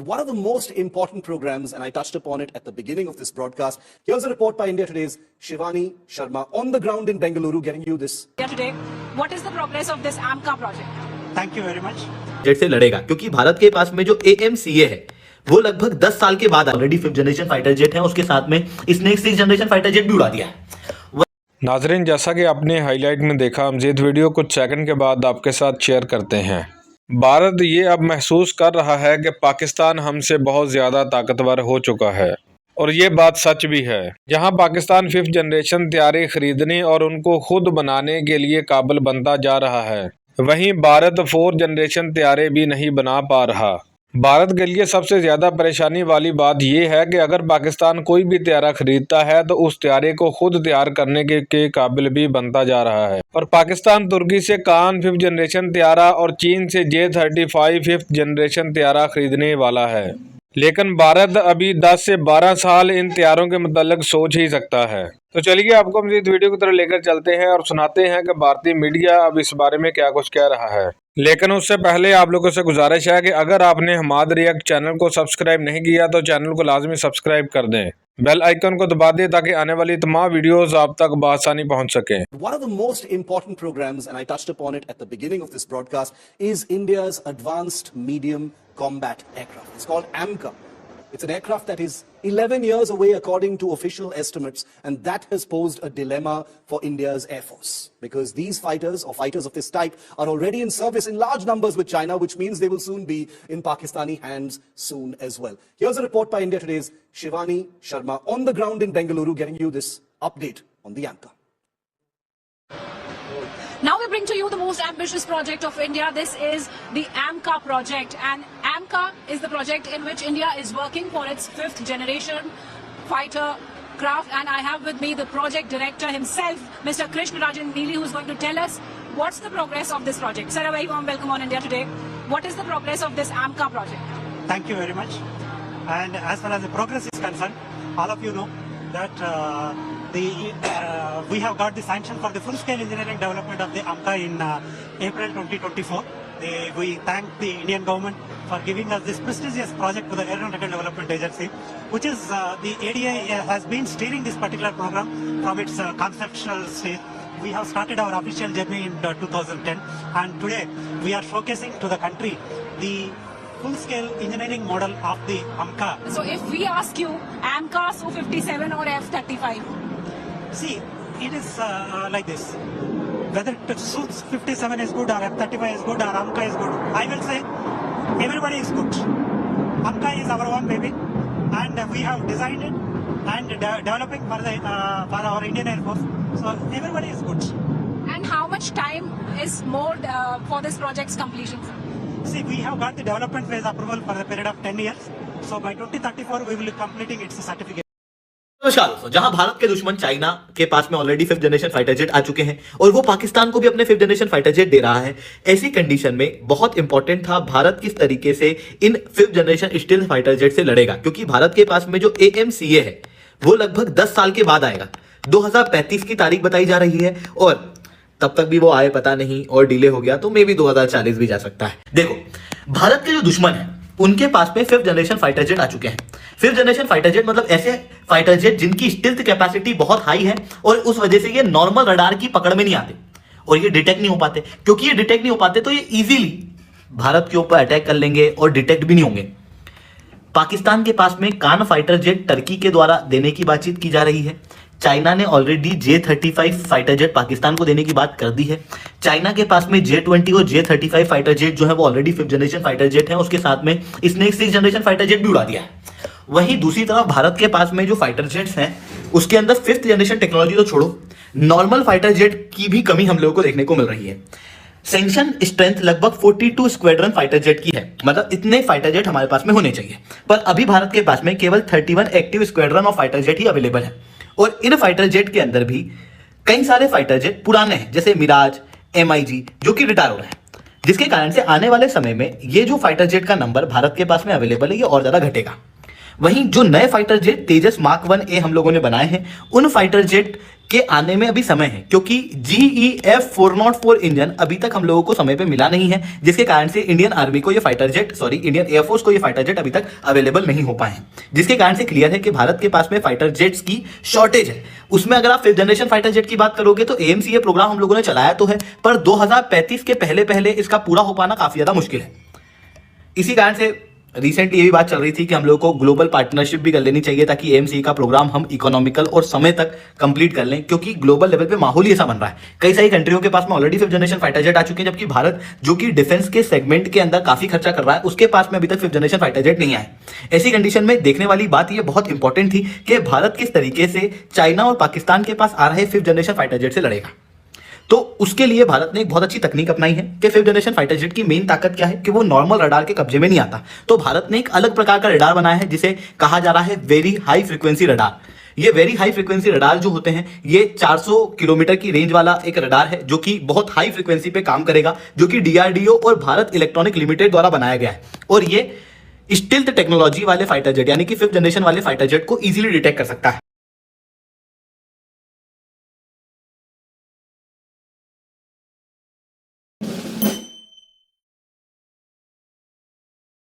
one of the most important programs, and I touched upon it at the beginning of this broadcast. Here's a report by India Today's Shivani Sharma on the ground in Bengaluru, getting you this. Today, what is the progress of this AMCA project? Thank you very much. Jet से लड़ेगा क्योंकि भारत के पास में जो AMCA है वो लगभग 10 साल के बाद already 5th generation fighter jet है, उसके साथ में इसने एक 6th जनरेशन फाइटर जेट भी उड़ा दिया है। नाजरीन, जैसा कि आपने हाईलाइट में देखा, मजीद वीडियो कुछ सेकंड के बाद आपके साथ शेयर करते हैं। भारत ये अब महसूस कर रहा है कि पाकिस्तान हमसे बहुत ज़्यादा ताकतवर हो चुका है, और ये बात सच भी है। जहां पाकिस्तान 5th जनरेशन तैयारी खरीदने और उनको खुद बनाने के लिए काबिल बनता जा रहा है, वहीं भारत 4th जनरेशन तैयारे भी नहीं बना पा रहा। भारत के लिए सबसे ज़्यादा परेशानी वाली बात यह है कि अगर पाकिस्तान कोई भी तैयारा खरीदता है तो उस तैयारे को खुद तैयार करने के काबिल भी बनता जा रहा है। और पाकिस्तान तुर्की से कान 5th जनरेशन तैयारा और चीन से J-35 5th जनरेशन तैयारा खरीदने वाला है, लेकिन भारत अभी 10 से 12 साल इन तैयारों के मुताल्लिक सोच ही सकता है। तो चलिए आपको मज़ीद वीडियो की तरफ लेकर चलते हैं और सुनाते हैं कि भारतीय मीडिया अब इस बारे में क्या कुछ कह रहा है। लेकिन उससे पहले आप लोगों से गुजारिश है कि अगर आपने हमाद रिएक्ट चैनल को सब्सक्राइब नहीं किया तो चैनल को लाजमी सब्सक्राइब कर दें, बेल आइकन को दबा दें ताकि आने वाली तमाम वीडियोस आप तक बआसानी पहुंच सके। One of the most important programs, and I touched upon it at the beginning of this broadcast, is India's Advanced Medium Combat Aircraft. It's called AMCA. It's an aircraft that is 11 years away according to official estimates, and that has posed a dilemma for India's Air Force, because these fighters or fighters of this type are already in service in large numbers with China, which means they will soon be in Pakistani hands soon as well. Here's a report by India Today's Shivani Sharma on the ground in Bengaluru, getting you this update on the AMCA. Now we bring to you the most ambitious project of India. This is the AMCA project, and AMCA is the project in which India is working for its 5th generation fighter craft, and I have with me the project director himself, Mr. Krishnarajan Neely, who is going to tell us what's the progress of this project. Sir, a very warm welcome on India Today. What is the progress of this AMCA project? Thank you very much. And as far as the progress is concerned, all of you know that we have got the sanction for the full-scale engineering development of the AMCA in April 2024. We thank the Indian government for giving us this prestigious project to the Aeronautical Development Agency, which is the ADA has been steering this particular program from its conceptual stage. We have started our official journey in 2010, and today we are showcasing to the country the full-scale engineering model of the AMCA. So if we ask you, AMCA, Su-57 or F-35? See, it is like this. Whether Su-57 is good or F-35 is good or AMCA is good, I will say everybody is good. AMCA is our own baby, and we have designed it and developing for our Indian Air Force. So everybody is good. And how much time is more for this project's completion? See, we have got the development phase approval for the period of 10 years. So by 2034, we will be completing its certificate. नमस्कार दोस्तों, जहां भारत के दुश्मन China के पास में already 5th generation fighter jet आ चुके हैं और वो पाकिस्तान को भी अपने 5th जनरेशन फाइटर जेट दे रहा है, ऐसी कंडीशन में बहुत इंपॉर्टेंट था भारत किस तरीके से इन 5th generation stealth fighter jet से लड़ेगा, क्योंकि भारत के पास में जो AMCA है वो लगभग 10 साल के बाद आएगा। 2035 की तारीख बताई जा रही है और तब तक भी वो आए पता नहीं, और डिले हो गया तो मे भी 2040 भी जा सकता है। देखो, भारत के जो दुश्मन है उनके पास में 5th जनरेशन फाइटर जेट आ चुके हैं। 5th जनरेशन फाइटर जेट मतलब ऐसे फाइटर जेट जिनकी स्टील्थ कैपेसिटी बहुत हाई है और उस वजह से ये नॉर्मल रडार की पकड़ में नहीं आते और ये डिटेक्ट नहीं हो पाते। क्योंकि ये डिटेक्ट नहीं हो पाते तो ये इजीली भारत के ऊपर अटैक कर लेंगे और डिटेक्ट भी नहीं होंगे। पाकिस्तान के पास में कान फाइटर जेट टर्की के द्वारा देने की बातचीत की जा रही है। चाइना ने already J-35 fighter jet Pakistan को देने की बात कर दी है। चाइना के पास में J-20 और J-35 फाइटर जेट जो है वो already 5th generation fighter jet है, उसके साथ में इसने एक 6th जनरेशन फाइटर जेट भी उड़ा दिया है। वहीं दूसरी तरफ भारत के पास में जो फाइटर जेट्स हैं उसके अंदर 5th जनरेशन टेक्नोलॉजी तो छोड़ो, नॉर्मल फाइटर जेट की भी कमी हम लोगों को देखने को मिल रही है। सैंक्शन स्ट्रेंथ लगभग 42 स्क्वाड्रन फाइटर जेट की है, मतलब इतने फाइटर जेट हमारे पास में होने चाहिए, पर अभी भारत के पास में केवल 31 active squadron of fighter jet he available है। और इन फाइटर जेट के अंदर भी कई सारे फाइटर जेट पुराने हैं, जैसे मिराज, MiG, जो कि रिटायर हो रहे हैं, जिसके कारण से आने वाले समय में ये जो फाइटर जेट का नंबर भारत के पास में अवेलेबल है ये और ज्यादा घटेगा। वहीं जो नए फाइटर जेट तेजस मार्क 1A हम लोगों ने बनाए हैं, उन फाइटर जेट के आने में अभी समय है, क्योंकि GEF 404 इंजन अभी तक हम लोगों को समय पे मिला नहीं है, जिसके कारण से इंडियन आर्मी को ये फाइटर जेट इंडियन एयरफोर्स को ये फाइटर जेट अभी तक अवेलेबल नहीं हो पाए हैं, जिसके कारण से क्लियर है कि भारत के पास में फाइटर जेट्स की शॉर्टेज है। उसमें अगर आप 5th जनरेशन फाइटर जेट की बात करोगे तो AMCA प्रोग्राम हम लोगों ने चलाया तो है, पर 2035 के पहले पहले इसका पूरा हो पाना काफी ज्यादा मुश्किल है। इसी कारण से रिसेंटली ये भी बात चल रही थी कि हम लोगों को ग्लोबल पार्टनरशिप भी कर लेनी चाहिए, ताकि AMCA का प्रोग्राम हम इकोनॉमिकल और समय तक कंप्लीट कर लें, क्योंकि ग्लोबल लेवल पे माहौल ही ऐसा बन रहा है। कई सारी कंट्रियों के पास में already 5th generation fighter jet आ चुके हैं, जबकि भारत जो कि डिफेंस के सेगमेंट के अंदर काफी खर्चा कर रहा है, उसके पास में अभी तक 5th जनरेशन फाइटर जेट नहीं आए। ऐसी कंडीशन में देखने वाली बात ये बहुत इंपॉर्टेंट थी कि भारत किस तरीके से चाइना और पाकिस्तान के पास आ रहे 5th जनरेशन फाइटर जेट से लड़ेगा। तो उसके लिए भारत ने एक बहुत अच्छी तकनीक अपनाई है कि 5th जनरेशन फाइटर जेट की मेन ताकत क्या है कि वो नॉर्मल रडार के कब्जे में नहीं आता। तो भारत ने एक अलग प्रकार का रडार बनाया है, जिसे कहा जा रहा है वेरी हाई फ्रीक्वेंसी रडार। ये वेरी हाई फ्रीक्वेंसी रडार जो होते हैं, ये 400 किलोमीटर की रेंज वाला एक रडार है, जो कि बहुत हाई फ्रीक्वेंसी पे काम करेगा, जो कि DRDO और भारत इलेक्ट्रॉनिक लिमिटेड द्वारा बनाया गया है। और ये स्टिल्थ टेक्नोलॉजी वाले फाइटर जेट यानी कि 5th जनरेशन वाले फाइटर जेट को इजीली डिटेक्ट कर सकता है।